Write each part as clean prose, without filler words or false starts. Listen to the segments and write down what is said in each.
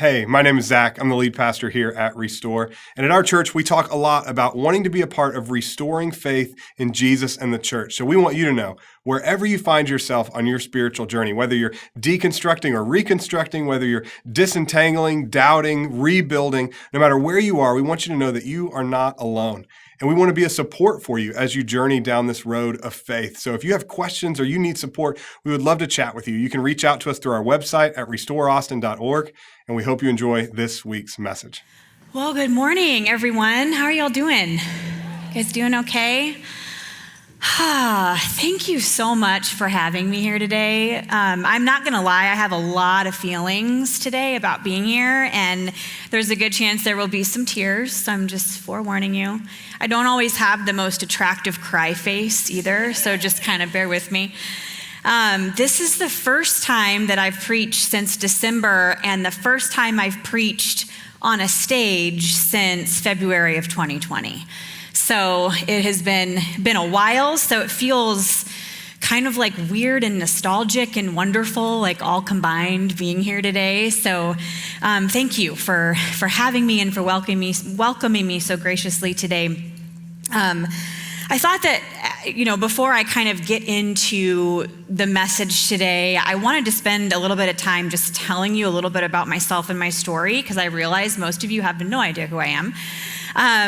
Hey, my name is Zach. I'm the lead pastor here at Restore. And at our church, we talk a lot about wanting to be a part of restoring faith in Jesus and the church. So we want you to know, wherever you find yourself on your spiritual journey, whether you're deconstructing or reconstructing, whether you're disentangling, doubting, rebuilding, no matter where you are, we want you to know that you are not alone. And we want to be a support for you as you journey down this road of faith. So if you have questions or you need support, we would love to chat with you. You can reach out to us through our website at restoreaustin.org, and we hope you enjoy this week's message. Well, good morning, everyone. How are y'all doing? You guys doing okay? Thank you so much for having me here today. I'm not gonna lie, I have a lot of feelings today about being here, and there's a good chance there will be some tears, so I'm just forewarning you. I don't always have the most attractive cry face either, so just kind of bear with me. This is the first time that I've preached since December, and the first time I've preached on a stage since February of 2020. So it has been a while, so it feels kind of like weird and nostalgic and wonderful, like all combined being here today. So thank you for having me and for welcoming me so graciously today. I thought that, before I kind of get into the message today, I wanted to spend a little bit of time just telling you a little bit about myself and my story, because I realize most of you have no idea who I am. My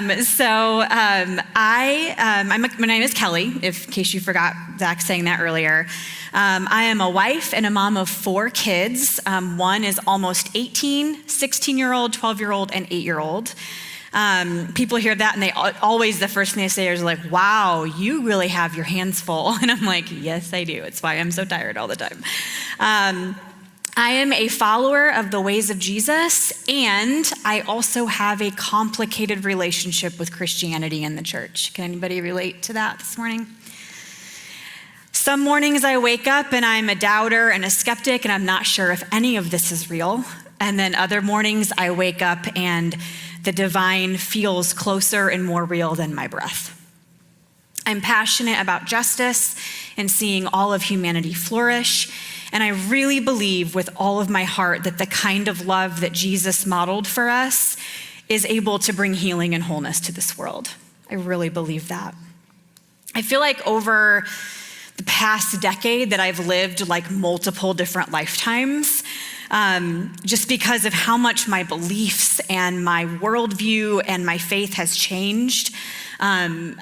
name is Kelly, in case you forgot Zach saying that earlier. I am a wife and a mom of 4 kids. One is almost 18, 16-year-old, 12-year-old, and 8-year-old. People hear that and they always, the first thing they say is like, wow, you really have your hands full. And I'm like, yes, I do. It's why I'm so tired all the time. I am a follower of the ways of Jesus, and I also have a complicated relationship with Christianity and the church. Can anybody relate to that this morning? Some mornings I wake up and I'm a doubter and a skeptic, and I'm not sure if any of this is real. And then other mornings I wake up and the divine feels closer and more real than my breath. I'm passionate about justice and seeing all of humanity flourish. And I really believe with all of my heart that the kind of love that Jesus modeled for us is able to bring healing and wholeness to this world. I really believe that. I feel like over the past decade that I've lived like multiple different lifetimes, just because of how much my beliefs and my worldview and my faith has changed. I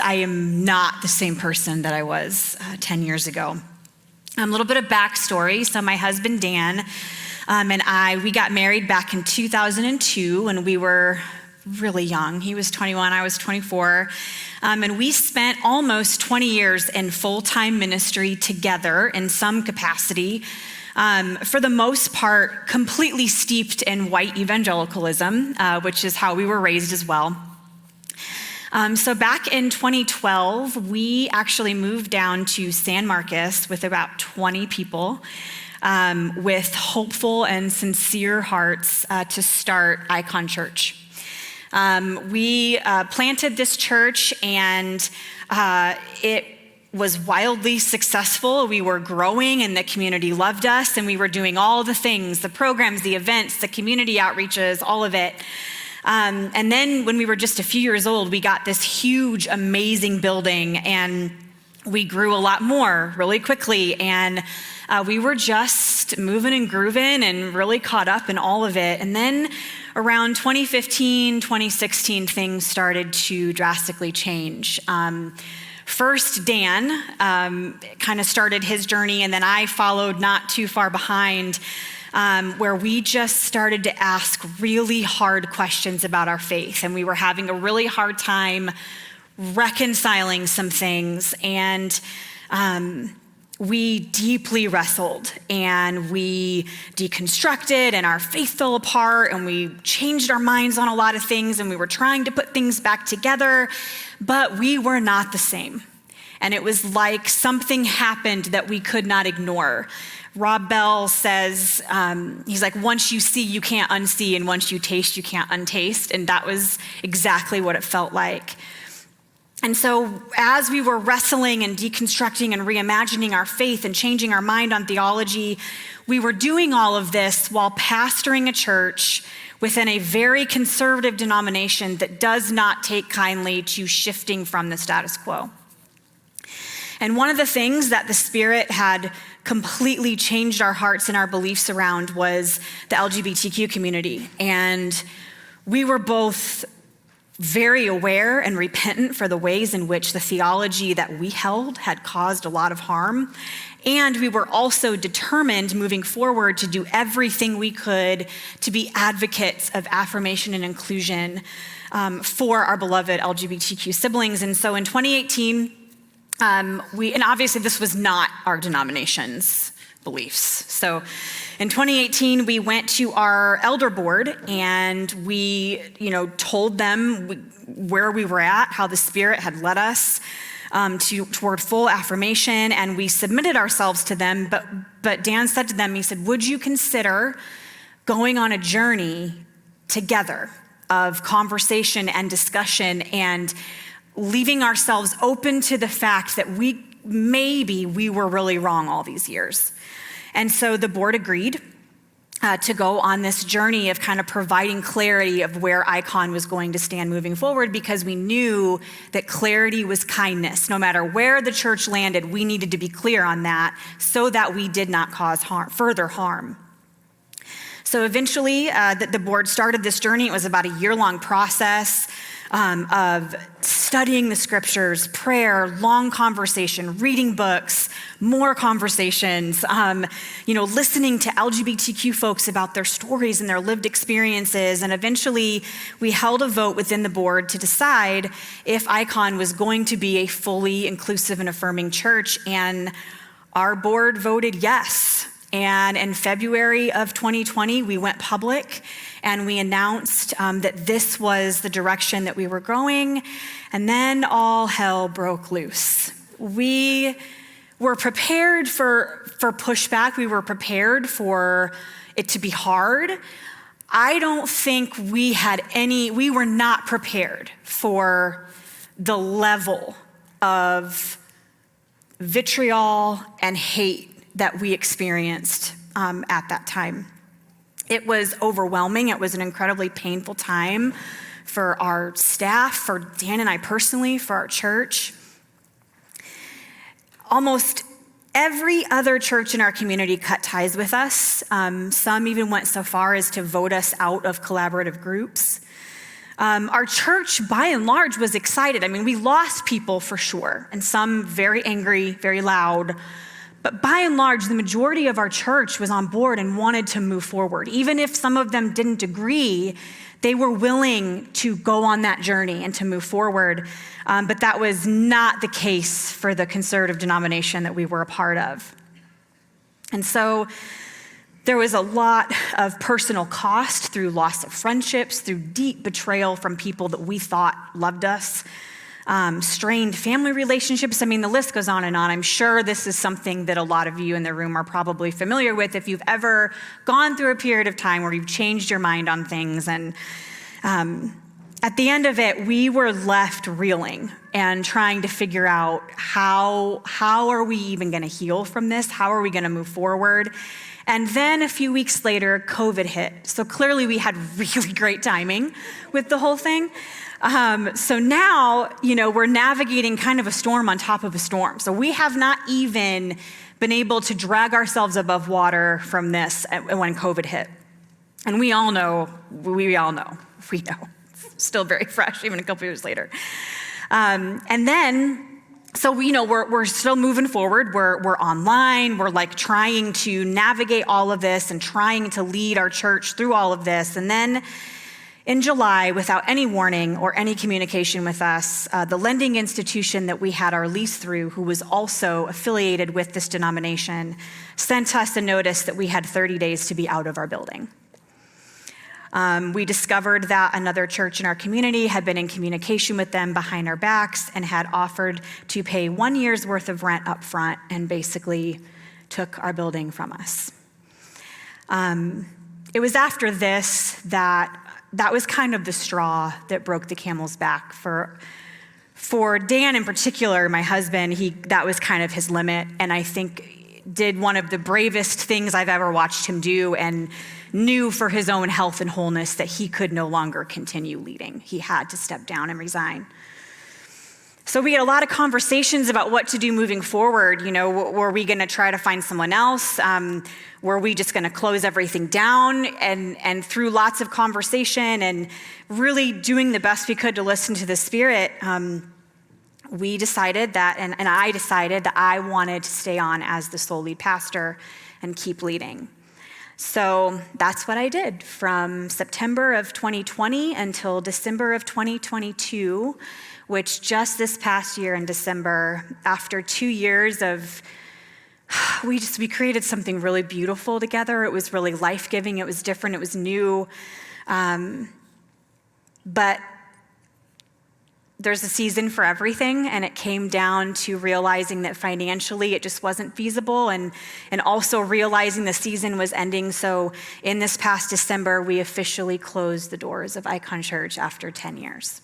am not the same person that I was 10 years ago. A little bit of backstory. So my husband, Dan, and we got married back in 2002 when we were really young. He was 21, I was 24. And we spent almost 20 years in full-time ministry together in some capacity. For the most part, completely steeped in white evangelicalism, which is how we were raised as well. So back in 2012, we actually moved down to San Marcos with about 20 people with hopeful and sincere hearts to start Icon Church. We planted this church, and it was wildly successful. We were growing and the community loved us, and we were doing all the things, the programs, the events, the community outreaches, all of it. And then when we were just a few years old, we got this huge, amazing building, and we grew a lot more really quickly. And we were just moving and grooving and really caught up in all of it. And then around 2015, 2016, things started to drastically change. First, Dan kind of started his journey, and then I followed not too far behind, where we just started to ask really hard questions about our faith. And we were having a really hard time reconciling some things. And we deeply wrestled, and we deconstructed, and our faith fell apart, and we changed our minds on a lot of things, and we were trying to put things back together, but we were not the same. And it was like something happened that we could not ignore. Rob Bell says, he's like, once you see, you can't unsee, and once you taste, you can't untaste. And that was exactly what it felt like. And so as we were wrestling and deconstructing and reimagining our faith and changing our mind on theology, we were doing all of this while pastoring a church within a very conservative denomination that does not take kindly to shifting from the status quo. And one of the things that the Spirit had completely changed our hearts and our beliefs around was the LGBTQ community. And we were both very aware and repentant for the ways in which the theology that we held had caused a lot of harm. And we were also determined moving forward to do everything we could to be advocates of affirmation and inclusion for our beloved LGBTQ siblings. And so in 2018, and obviously this was not our denomination's beliefs. So in 2018, we went to our elder board and we, told them where we were at, how the Spirit had led us toward full affirmation, and we submitted ourselves to them. But Dan said to them, he said, would you consider going on a journey together of conversation and discussion and leaving ourselves open to the fact that maybe we were really wrong all these years. And so the board agreed to go on this journey of kind of providing clarity of where Icon was going to stand moving forward, because we knew that clarity was kindness. No matter where the church landed, we needed to be clear on that so that we did not cause further harm. So eventually, the board started this journey. It was about a year-long process of studying the scriptures, prayer, long conversation, reading books, more conversations, listening to LGBTQ folks about their stories and their lived experiences. And eventually we held a vote within the board to decide if Icon was going to be a fully inclusive and affirming church. And our board voted yes. And in February of 2020, we went public and we announced that this was the direction that we were going. And then all hell broke loose. We were prepared for pushback. We were prepared for it to be hard. I don't think we were not prepared for the level of vitriol and hate that we experienced at that time. It was overwhelming. It was an incredibly painful time for our staff, for Dan and I personally, for our church. Almost every other church in our community cut ties with us. Some even went so far as to vote us out of collaborative groups. Our church, by and large, was excited. I mean, we lost people for sure, and some very angry, very loud. But by and large, the majority of our church was on board and wanted to move forward. Even if some of them didn't agree, they were willing to go on that journey and to move forward. But that was not the case for the conservative denomination that we were a part of. And so there was a lot of personal cost through loss of friendships, through deep betrayal from people that we thought loved us. Strained family relationships. I mean, the list goes on and on. I'm sure this is something that a lot of you in the room are probably familiar with if you've ever gone through a period of time where you've changed your mind on things. And at the end of it, we were left reeling and trying to figure out how are we even going to heal from this? How are we going to move forward? And then a few weeks later, COVID hit. So clearly we had really great timing with the whole thing. So now, we're navigating kind of a storm on top of a storm. So we have not even been able to drag ourselves above water from this when COVID hit. And we know. It's still very fresh, even a couple years later. And then, so we're still moving forward. We're online. We're trying to navigate all of this and trying to lead our church through all of this. And then in July, without any warning or any communication with us, the lending institution that we had our lease through, who was also affiliated with this denomination, sent us a notice that we had 30 days to be out of our building. We discovered that another church in our community had been in communication with them behind our backs and had offered to pay 1 year's worth of rent up front and basically took our building from us. It was after this that was kind of the straw that broke the camel's back for For Dan in particular, my husband, that was kind of his limit, and I think did one of the bravest things I've ever watched him do, and knew for his own health and wholeness that he could no longer continue leading. He had to step down and resign. So we had a lot of conversations about what to do moving forward. Were we going to try to find someone else? Were we just going to close everything down? And through lots of conversation and really doing the best we could to listen to the Spirit, we decided that, and I decided that I wanted to stay on as the sole lead pastor and keep leading. So that's what I did from September of 2020 until December of 2022, which just this past year in December, after 2 years of, we created something really beautiful together. It was really life-giving. It was different. It was new. But there's a season for everything, and it came down to realizing that financially it just wasn't feasible, and also realizing the season was ending. So in this past December, we officially closed the doors of Icon Church after 10 years.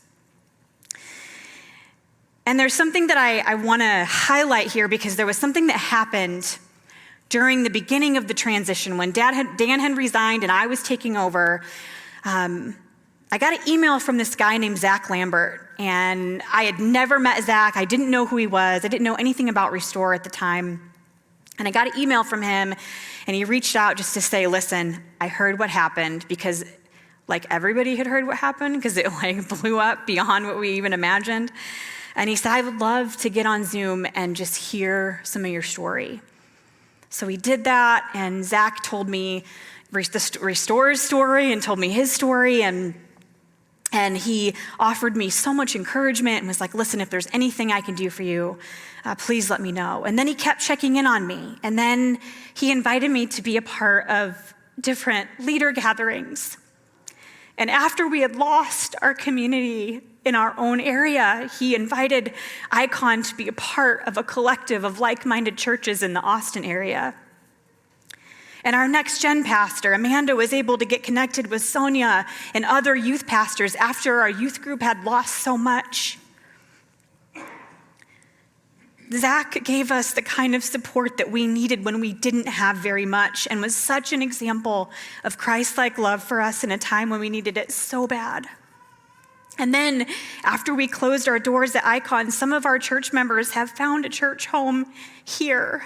And there's something that I want to highlight here, because there was something that happened during the beginning of the transition when Dan had resigned and I was taking over. I got an email from this guy named Zach Lambert, and I had never met Zach. I didn't know who he was. I didn't know anything about Restore at the time. And I got an email from him, and he reached out just to say, listen, I heard what happened, because everybody had heard what happened, because it blew up beyond what we even imagined. And he said, I would love to get on Zoom and just hear some of your story. So we did that, and Zach told me Restore's story and told me his story, and he offered me so much encouragement and was like, listen, if there's anything I can do for you, please let me know. And then he kept checking in on me. And then he invited me to be a part of different leader gatherings. And after we had lost our community in our own area, he invited Icon to be a part of a collective of like-minded churches in the Austin area. And our next gen pastor, Amanda, was able to get connected with Sonia and other youth pastors after our youth group had lost so much. Zach gave us the kind of support that we needed when we didn't have very much, and was such an example of Christ-like love for us in a time when we needed it so bad. And then after we closed our doors at Icon, some of our church members have found a church home here.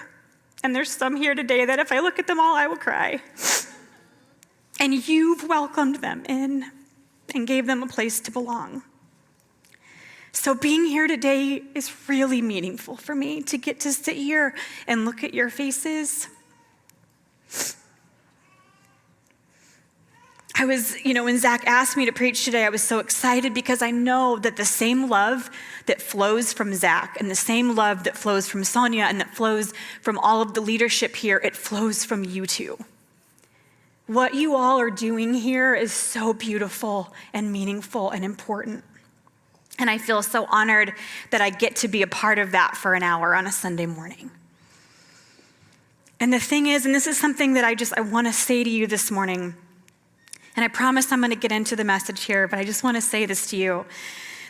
And there's some here today that if I look at them all, I will cry. And you've welcomed them in and gave them a place to belong. So being here today is really meaningful for me, to get to sit here and look at your faces. I was, when Zach asked me to preach today, I was so excited, because I know that the same love that flows from Zach and the same love that flows from Sonia and that flows from all of the leadership here, it flows from you too. What you all are doing here is so beautiful and meaningful and important. And I feel so honored that I get to be a part of that for an hour on a Sunday morning. And the thing is, and this is something that I want to say to you this morning, and I promise I'm going to get into the message here, but I just want to say this to you,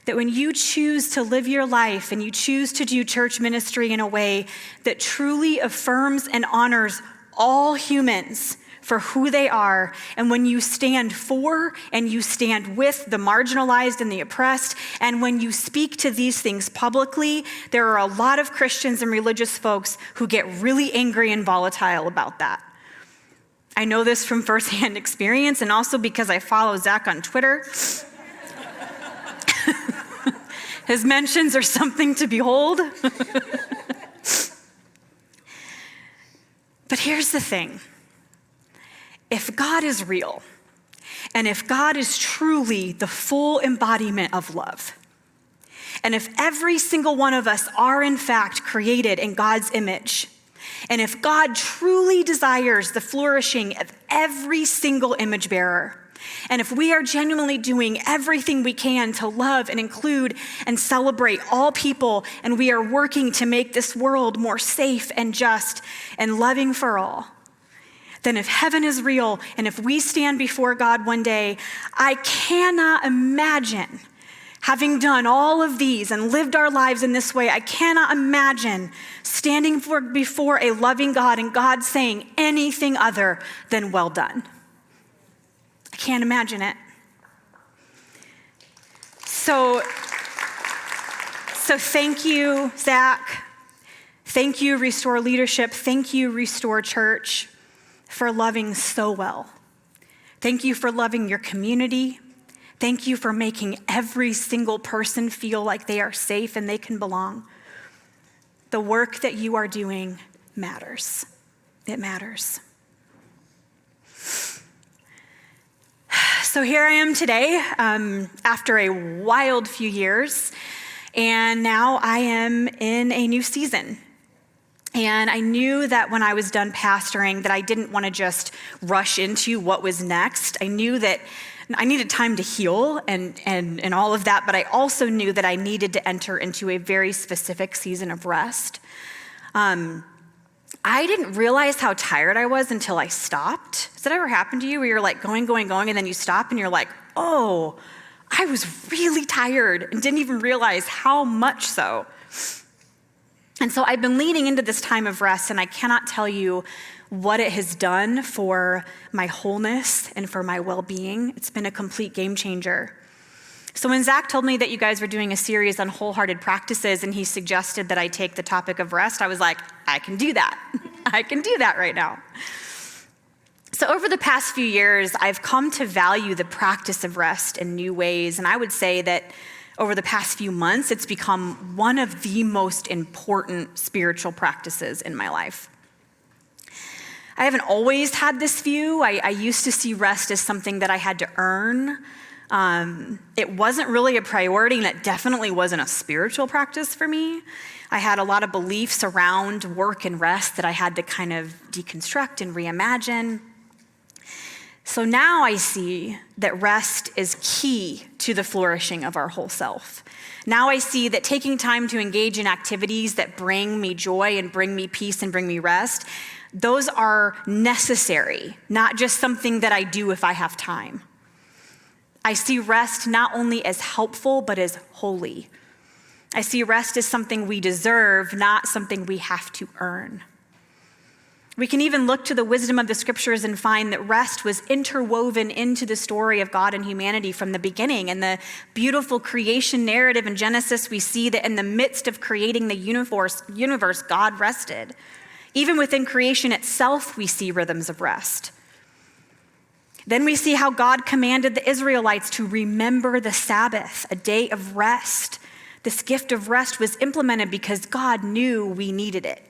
that when you choose to live your life and you choose to do church ministry in a way that truly affirms and honors all humans for who they are, and when you stand for and you stand with the marginalized and the oppressed, and when you speak to these things publicly, there are a lot of Christians and religious folks who get really angry and volatile about that. I know this from firsthand experience, and also because I follow Zach on Twitter. His mentions are something to behold. But here's the thing. If God is real, and if God is truly the full embodiment of love, and if every single one of us are in fact created in God's image, and if God truly desires the flourishing of every single image bearer, and if we are genuinely doing everything we can to love and include and celebrate all people, and we are working to make this world more safe and just and loving for all, then if heaven is real, and if we stand before God one day, I cannot imagine Having done all of these and lived our lives in this way, I cannot imagine standing before a loving God and God saying anything other than well done. I can't imagine it. So thank you, Zach. Thank you, Restore Leadership. Thank you, Restore Church, for loving so well. Thank you for loving your community. Thank you for making every single person feel like they are safe and they can belong. The work that you are doing matters. It matters. So here I am today, after a wild few years, and now I am in a new season. And I knew that when I was done pastoring that I didn't want to just rush into what was next. I knew that I needed time to heal and all of that, but I also knew that I needed to enter into a very specific season of rest. I didn't realize how tired I was until I stopped. Has that ever happened to you where you're like going, and then you stop and you're like, oh, I was really tired and didn't even realize how much so. And so I've been leaning into this time of rest, and I cannot tell you what it has done for my wholeness and for my well-being. It's been a complete game changer. So when Zach told me that you guys were doing a series on wholehearted practices and he suggested that I take the topic of rest, I was like, I can do that. I can do that right now. So over the past few years, I've come to value the practice of rest in new ways, and I would say that over the past few months, it's become one of the most important spiritual practices in my life. I haven't always had this view. I used to see rest as something that I had to earn. It wasn't really a priority, and it definitely wasn't a spiritual practice for me. I had a lot of beliefs around work and rest that I had to kind of deconstruct and reimagine. So now I see that rest is key to the flourishing of our whole self. Now I see that taking time to engage in activities that bring me joy and bring me peace and bring me rest, those are necessary, not just something that I do if I have time. I see rest not only as helpful, but as holy. I see rest as something we deserve, not something we have to earn. We can even look to the wisdom of the scriptures and find that rest was interwoven into the story of God and humanity from the beginning. In the beautiful creation narrative in Genesis, we see that in the midst of creating the universe, God rested. Even within creation itself, we see rhythms of rest. Then we see how God commanded the Israelites to remember the Sabbath, a day of rest. This gift of rest was implemented because God knew we needed it.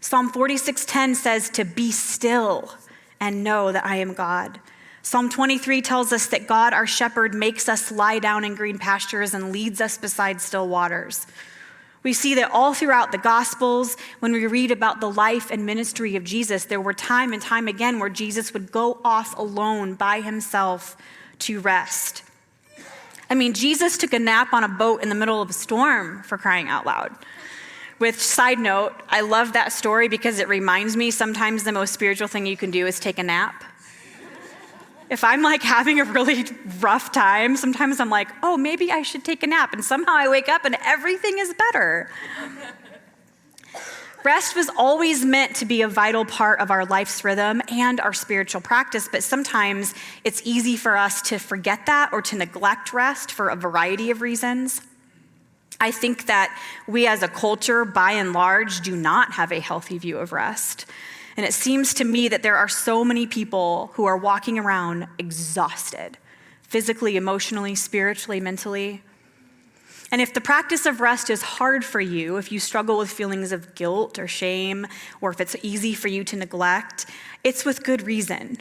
Psalm 46:10 says to be still and know that I am God. Psalm 23 tells us that God, our shepherd, makes us lie down in green pastures and leads us beside still waters. We see that all throughout the Gospels, when we read about the life and ministry of Jesus, there were time and time again where Jesus would go off alone by himself to rest. I mean, Jesus took a nap on a boat in the middle of a storm, for crying out loud. With side note, I love that story because it reminds me sometimes the most spiritual thing you can do is take a nap. If I'm like having a really rough time, sometimes I'm like, oh, maybe I should take a nap. And somehow I wake up and everything is better. Rest was always meant to be a vital part of our life's rhythm and our spiritual practice, but sometimes it's easy for us to forget that or to neglect rest for a variety of reasons. I think that we as a culture, by and large, do not have a healthy view of rest. And it seems to me that there are so many people who are walking around exhausted, physically, emotionally, spiritually, mentally. And if the practice of rest is hard for you, if you struggle with feelings of guilt or shame, or if it's easy for you to neglect, it's with good reason.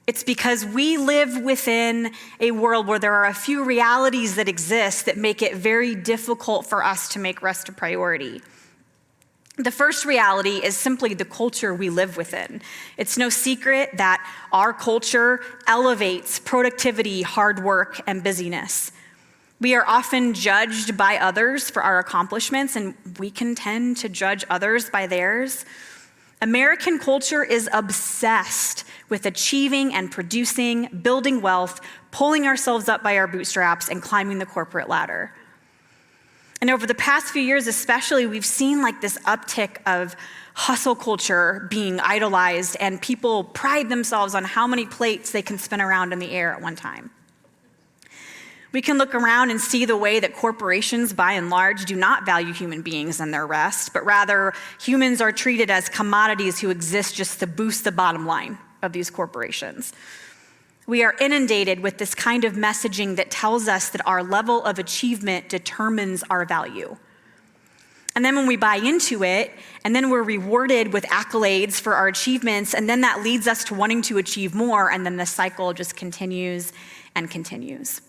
It's because we live within a world where there are a few realities that exist that make it very difficult for us to make rest a priority. The first reality is simply the culture we live within. It's no secret that our culture elevates productivity, hard work, and busyness. We are often judged by others for our accomplishments, and we can tend to judge others by theirs. American culture is obsessed with achieving and producing, building wealth, pulling ourselves up by our bootstraps, and climbing the corporate ladder. And over the past few years especially, we've seen like this uptick of hustle culture being idolized, and people pride themselves on how many plates they can spin around in the air at one time. We can look around and see the way that corporations, by and large, do not value human beings and their rest, but rather humans are treated as commodities who exist just to boost the bottom line of these corporations. We are inundated with this kind of messaging that tells us that our level of achievement determines our value. And then when we buy into it, and then we're rewarded with accolades for our achievements, and then that leads us to wanting to achieve more, and then the cycle just continues and continues.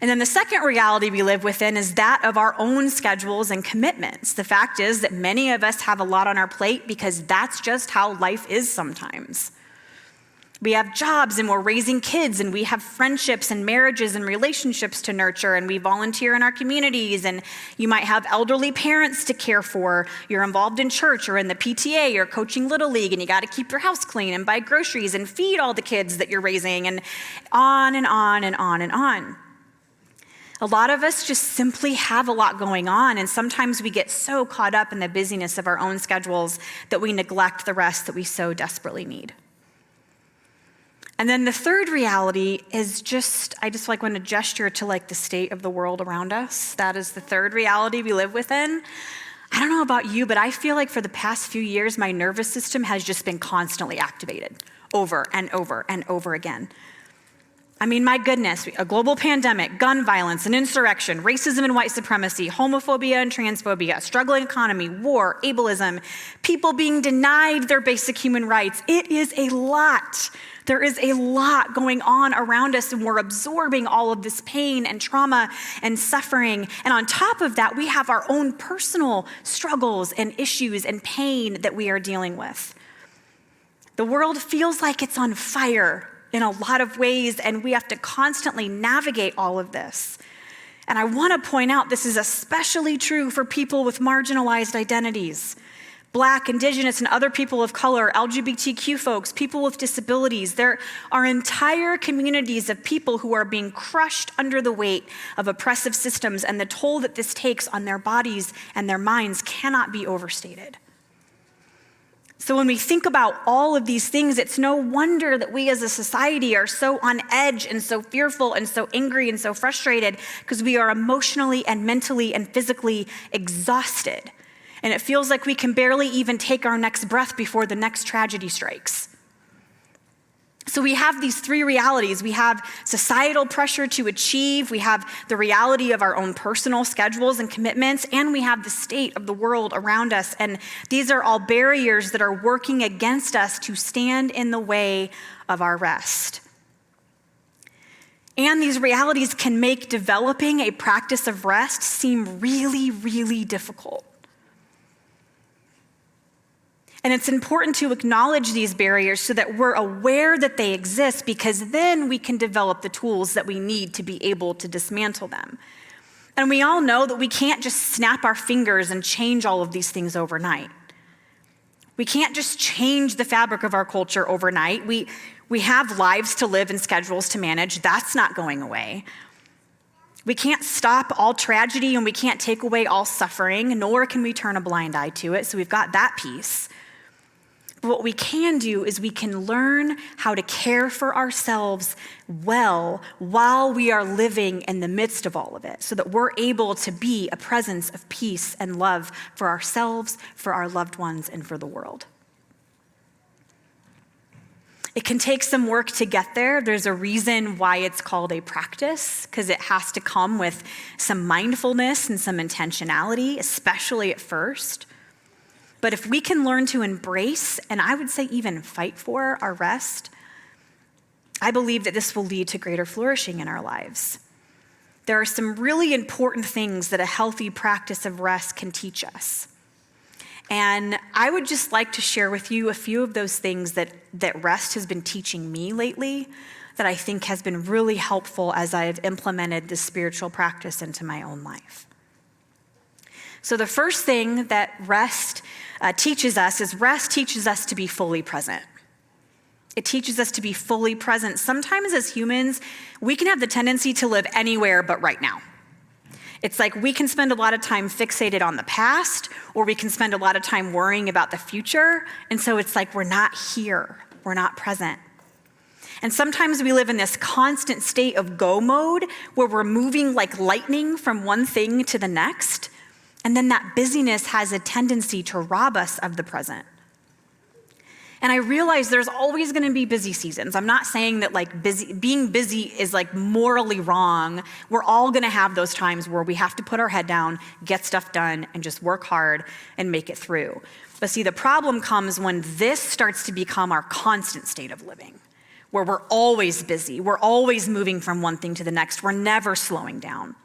And then the second reality we live within is that of our own schedules and commitments. The fact is that many of us have a lot on our plate because that's just how life is sometimes. We have jobs and we're raising kids, and we have friendships and marriages and relationships to nurture, and we volunteer in our communities, and you might have elderly parents to care for. You're involved in church or in the PTA or coaching Little League, and you got to keep your house clean and buy groceries and feed all the kids that you're raising, and on and on and on and on. A lot of us just simply have a lot going on, and sometimes we get so caught up in the busyness of our own schedules that we neglect the rest that we so desperately need. And then the third reality is I just want to gesture to like the state of the world around us. That is the third reality we live within. I don't know about you, but I feel like for the past few years, my nervous system has just been constantly activated over and over and over again. I mean, my goodness, a global pandemic, gun violence and insurrection, racism and white supremacy, homophobia and transphobia, struggling economy, war, ableism, people being denied their basic human rights. It is a lot. There is a lot going on around us, and we're absorbing all of this pain and trauma and suffering. And on top of that, we have our own personal struggles and issues and pain that we are dealing with. The world feels like it's on fire in a lot of ways, and we have to constantly navigate all of this. And I want to point out this is especially true for people with marginalized identities. Black, Indigenous, and other people of color, LGBTQ folks, people with disabilities. There are entire communities of people who are being crushed under the weight of oppressive systems, and the toll that this takes on their bodies and their minds cannot be overstated. So when we think about all of these things, it's no wonder that we as a society are so on edge and so fearful and so angry and so frustrated, because we are emotionally and mentally and physically exhausted. And it feels like we can barely even take our next breath before the next tragedy strikes. So we have these three realities. We have societal pressure to achieve, we have the reality of our own personal schedules and commitments, and we have the state of the world around us. And these are all barriers that are working against us to stand in the way of our rest. And these realities can make developing a practice of rest seem really, really difficult. And it's important to acknowledge these barriers so that we're aware that they exist, because then we can develop the tools that we need to be able to dismantle them. And we all know that we can't just snap our fingers and change all of these things overnight. We can't just change the fabric of our culture overnight. We have lives to live and schedules to manage. That's not going away. We can't stop all tragedy, and we can't take away all suffering, nor can we turn a blind eye to it. So we've got that piece. What we can do is we can learn how to care for ourselves well while we are living in the midst of all of it, so that we're able to be a presence of peace and love for ourselves, for our loved ones, and for the world. It can take some work to get there. There's a reason why it's called a practice, because it has to come with some mindfulness and some intentionality, especially at first. But if we can learn to embrace, and I would say even fight for, our rest, I believe that this will lead to greater flourishing in our lives. There are some really important things that a healthy practice of rest can teach us. And I would just like to share with you a few of those things that rest has been teaching me lately, that I think has been really helpful as I have implemented this spiritual practice into my own life. So the first thing that rest teaches us to be fully present. It teaches us to be fully present. Sometimes as humans, we can have the tendency to live anywhere but right now. It's like we can spend a lot of time fixated on the past, or we can spend a lot of time worrying about the future. And so it's like we're not here, we're not present. And sometimes we live in this constant state of go mode where we're moving like lightning from one thing to the next. And then that busyness has a tendency to rob us of the present. And I realize there's always going to be busy seasons. I'm not saying that being busy is morally wrong. We're all going to have those times where we have to put our head down, get stuff done, and just work hard and make it through. But see, the problem comes when this starts to become our constant state of living, where we're always busy. We're always moving from one thing to the next. We're never slowing down.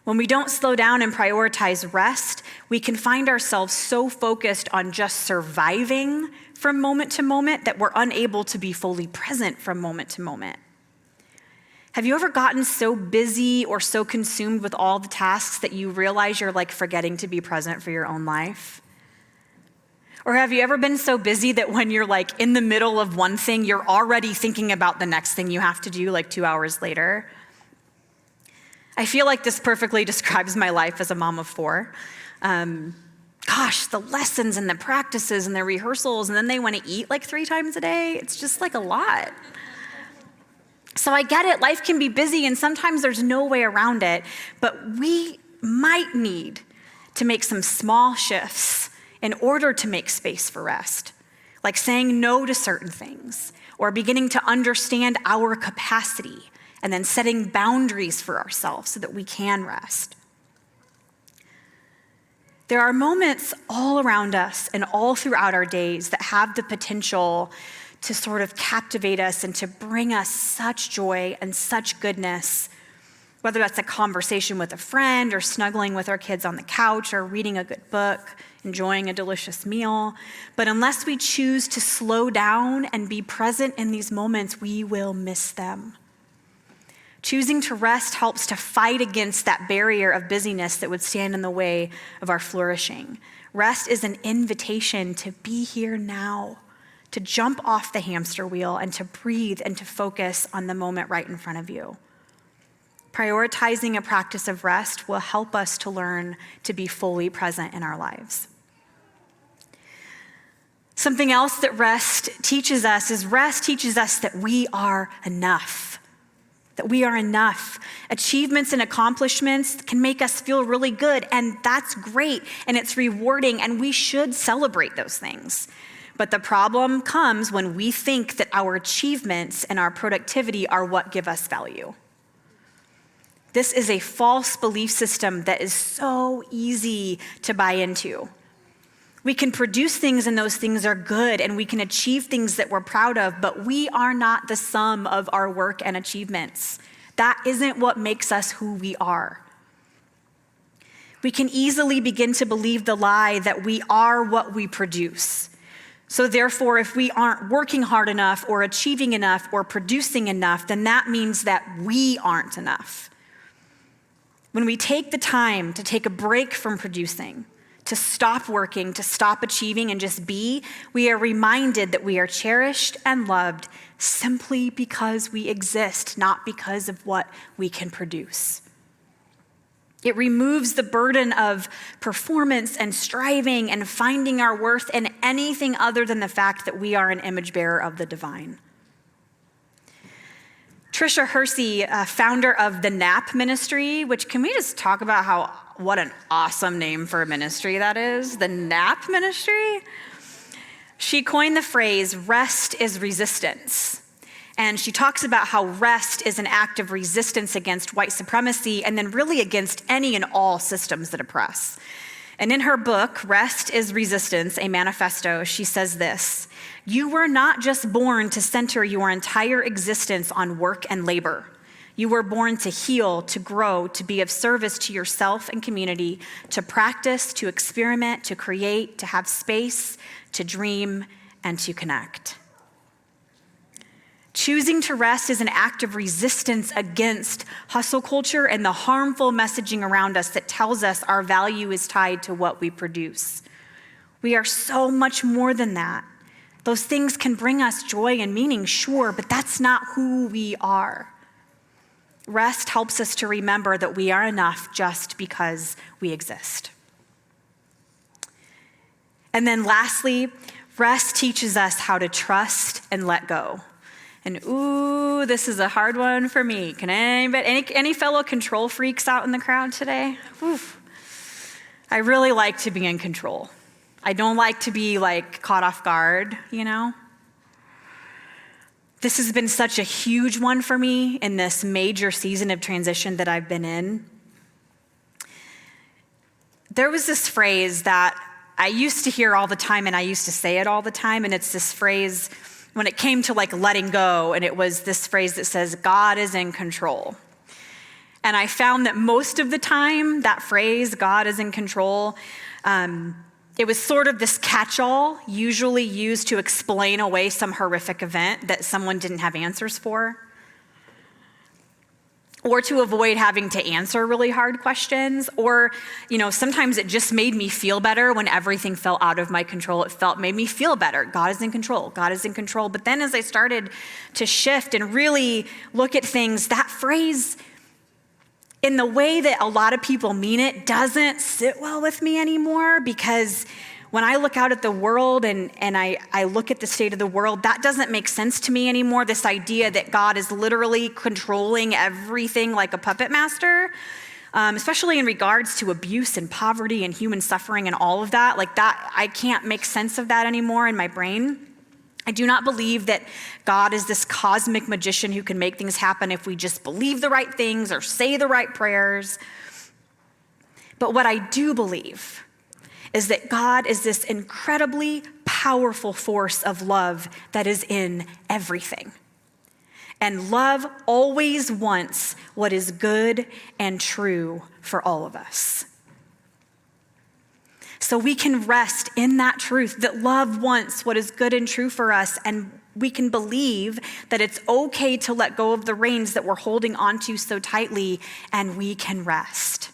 When we don't slow down and prioritize rest, we can find ourselves so focused on just surviving from moment to moment that we're unable to be fully present from moment to moment. Have you ever gotten so busy or so consumed with all the tasks that you realize you're forgetting to be present for your own life? Or have you ever been so busy that when you're in the middle of one thing, you're already thinking about the next thing you have to do 2 hours later? I feel like this perfectly describes my life as a mom of 4. The lessons and the practices and the rehearsals, and then they want to eat 3 times a day. It's just a lot. So I get it, life can be busy and sometimes there's no way around it, but we might need to make some small shifts in order to make space for rest, like saying no to certain things or beginning to understand our capacity and then setting boundaries for ourselves so that we can rest. There are moments all around us and all throughout our days that have the potential to sort of captivate us and to bring us such joy and such goodness, whether that's a conversation with a friend or snuggling with our kids on the couch or reading a good book, enjoying a delicious meal. But unless we choose to slow down and be present in these moments, we will miss them. Choosing to rest helps to fight against that barrier of busyness that would stand in the way of our flourishing. Rest is an invitation to be here now, to jump off the hamster wheel and to breathe and to focus on the moment right in front of you. Prioritizing a practice of rest will help us to learn to be fully present in our lives. Something else that rest teaches us that we are enough. That we are enough. Achievements and accomplishments can make us feel really good, and that's great, and it's rewarding, and we should celebrate those things. But the problem comes when we think that our achievements and our productivity are what give us value. This is a false belief system that is so easy to buy into. We can produce things and those things are good, and we can achieve things that we're proud of, but we are not the sum of our work and achievements. That isn't what makes us who we are. We can easily begin to believe the lie that we are what we produce. So therefore, if we aren't working hard enough or achieving enough or producing enough, then that means that we aren't enough. When we take the time to take a break from producing, to stop working, to stop achieving and just be, we are reminded that we are cherished and loved simply because we exist, not because of what we can produce. It removes the burden of performance and striving and finding our worth in anything other than the fact that we are an image bearer of the divine. Tricia Hersey, founder of the NAP ministry, which can we just talk about what an awesome name for a ministry that is, the NAP ministry? She coined the phrase, rest is resistance. And she talks about how rest is an act of resistance against white supremacy and then really against any and all systems that oppress. And in her book, Rest is Resistance, a manifesto, she says this: you were not just born to center your entire existence on work and labor. You were born to heal, to grow, to be of service to yourself and community, to practice, to experiment, to create, to have space, to dream, and to connect. Choosing to rest is an act of resistance against hustle culture and the harmful messaging around us that tells us our value is tied to what we produce. We are so much more than that. Those things can bring us joy and meaning, sure, but that's not who we are. Rest helps us to remember that we are enough just because we exist. And then lastly, rest teaches us how to trust and let go. And ooh, this is a hard one for me. Can any fellow control freaks out in the crowd today? Oof. I really like to be in control. I don't like to be caught off guard, This has been such a huge one for me in this major season of transition that I've been in. There was this phrase that I used to hear all the time, and I used to say it all the time, and it's this phrase when it came to letting go, and it was this phrase that says, God is in control. And I found that most of the time, that phrase, God is in control, it was sort of this catch-all, usually used to explain away some horrific event that someone didn't have answers for, or to avoid having to answer really hard questions, or, sometimes it just made me feel better when everything fell out of my control. Made me feel better. God is in control. God is in control. But then as I started to shift and really look at things, that phrase, in the way that a lot of people mean it, doesn't sit well with me anymore, because when I look out at the world and I look at the state of the world, that doesn't make sense to me anymore. This idea that God is literally controlling everything like a puppet master, especially in regards to abuse and poverty and human suffering and all of that. I can't make sense of that anymore in my brain. I do not believe that God is this cosmic magician who can make things happen if we just believe the right things or say the right prayers. But what I do believe is that God is this incredibly powerful force of love that is in everything. And love always wants what is good and true for all of us. So we can rest in that truth that love wants what is good and true for us, and we can believe that it's okay to let go of the reins that we're holding onto so tightly, and we can rest.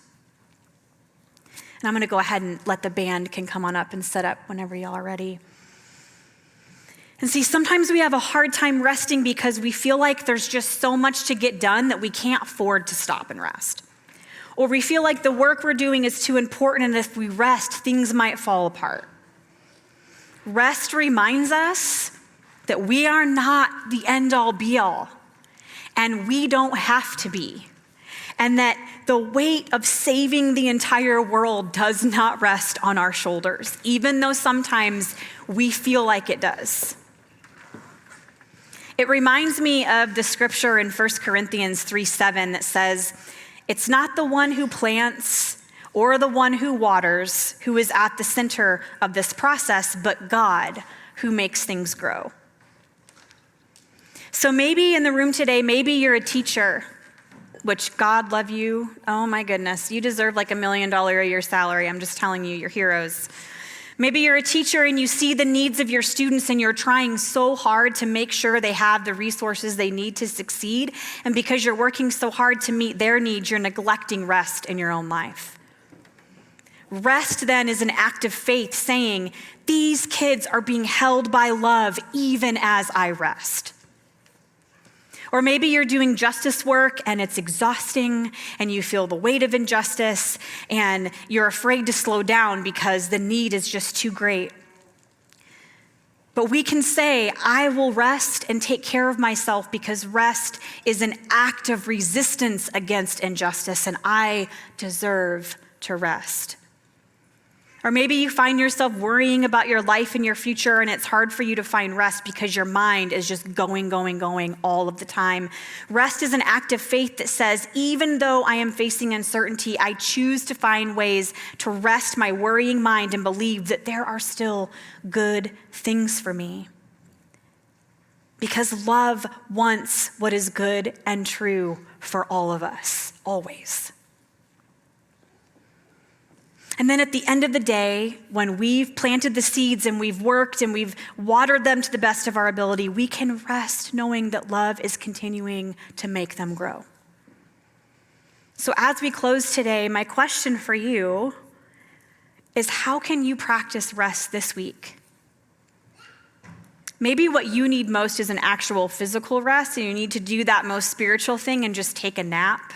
And I'm going to go ahead and let the band can come on up and set up whenever y'all are ready. And see, sometimes we have a hard time resting because we feel like there's just so much to get done that we can't afford to stop and rest. Or we feel like the work we're doing is too important, and if we rest, things might fall apart. Rest reminds us that we are not the end-all be-all, and we don't have to be. And that the weight of saving the entire world does not rest on our shoulders, even though sometimes we feel like it does. It reminds me of the scripture in 1 Corinthians 3:7 that says, "It's not the one who plants or the one who waters who is at the center of this process, but God who makes things grow." So maybe in the room today, maybe you're a teacher, which God love you. Oh my goodness, you deserve $1 million a year salary. I'm just telling you, you're heroes. Maybe you're a teacher and you see the needs of your students and you're trying so hard to make sure they have the resources they need to succeed. And because you're working so hard to meet their needs, you're neglecting rest in your own life. Rest then is an act of faith saying, these kids are being held by love even as I rest. Or maybe you're doing justice work and it's exhausting and you feel the weight of injustice and you're afraid to slow down because the need is just too great. But we can say, I will rest and take care of myself because rest is an act of resistance against injustice and I deserve to rest. Or maybe you find yourself worrying about your life and your future and it's hard for you to find rest because your mind is just going all of the time. Rest is an act of faith that says, even though I am facing uncertainty, I choose to find ways to rest my worrying mind and believe that there are still good things for me. Because love wants what is good and true for all of us, always. And then at the end of the day, when we've planted the seeds and we've worked and we've watered them to the best of our ability, we can rest knowing that love is continuing to make them grow. So as we close today, my question for you is, how can you practice rest this week? Maybe what you need most is an actual physical rest, and you need to do that most spiritual thing and just take a nap.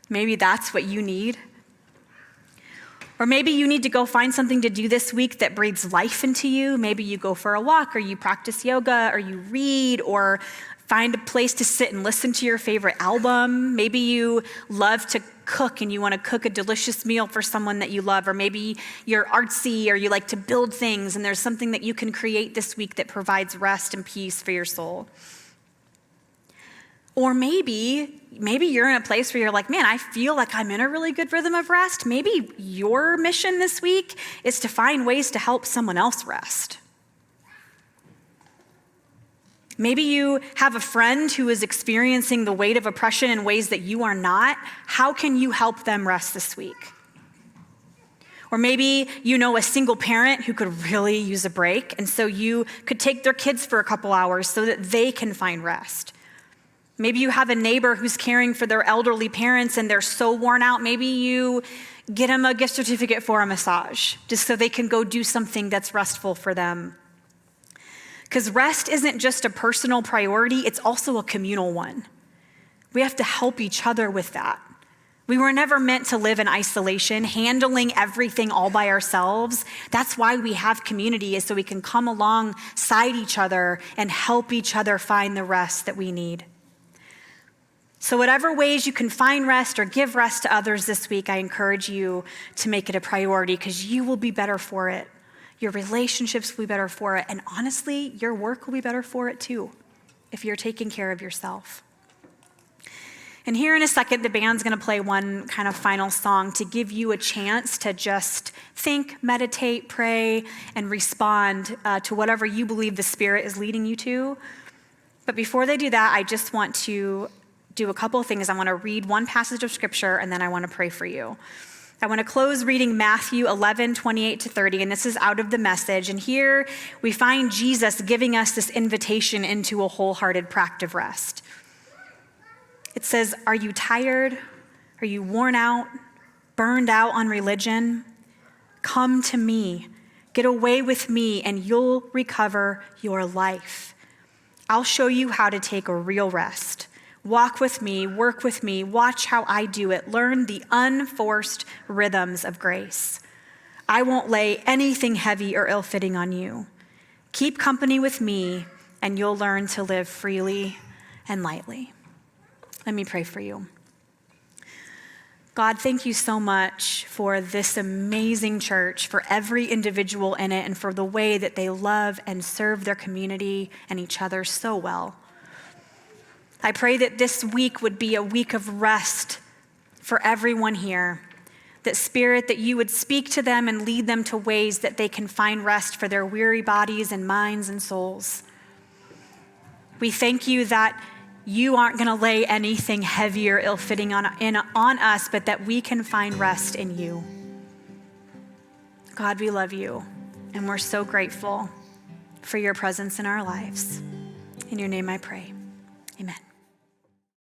Maybe that's what you need. Or maybe you need to go find something to do this week that breathes life into you. Maybe you go for a walk, or you practice yoga, or you read, or find a place to sit and listen to your favorite album. Maybe you love to cook and you want to cook a delicious meal for someone that you love. Or maybe you're artsy or you like to build things, and there's something that you can create this week that provides rest and peace for your soul. Or maybe you're in a place where you're like, man, I feel like I'm in a really good rhythm of rest. Maybe your mission this week is to find ways to help someone else rest. Maybe you have a friend who is experiencing the weight of oppression in ways that you are not. How can you help them rest this week? Or maybe you know a single parent who could really use a break, and so you could take their kids for a couple hours so that they can find rest. Maybe you have a neighbor who's caring for their elderly parents and they're so worn out. Maybe you get them a gift certificate for a massage just so they can go do something that's restful for them. Because rest isn't just a personal priority, it's also a communal one. We have to help each other with that. We were never meant to live in isolation, handling everything all by ourselves. That's why we have community, is so we can come alongside each other and help each other find the rest that we need. So whatever ways you can find rest or give rest to others this week, I encourage you to make it a priority, because you will be better for it. Your relationships will be better for it. And honestly, your work will be better for it too, if you're taking care of yourself. And here in a second, the band's going to play one kind of final song to give you a chance to just think, meditate, pray, and respond to whatever you believe the Spirit is leading you to. But before they do that, I just want to do a couple of things. I want to read one passage of scripture, and then I want to pray for you. I want to close reading Matthew 11:28-30, and this is out of the Message. And here we find Jesus giving us this invitation into a wholehearted practice of rest. It says, "Are you tired? Are you worn out, burned out on religion? Come to me. Get away with me, and you'll recover your life. I'll show you how to take a real rest. Walk with me, work with me, watch how I do it. Learn the unforced rhythms of grace. I won't lay anything heavy or ill-fitting on you. Keep company with me, and you'll learn to live freely and lightly." Let me pray for you. God, thank you so much for this amazing church, for every individual in it, and for the way that they love and serve their community and each other so well. I pray that this week would be a week of rest for everyone here. That Spirit, that you would speak to them and lead them to ways that they can find rest for their weary bodies and minds and souls. We thank you that you aren't going to lay anything heavy or ill-fitting on us, but that we can find rest in you. God, we love you, and we're so grateful for your presence in our lives. In your name I pray. Amen.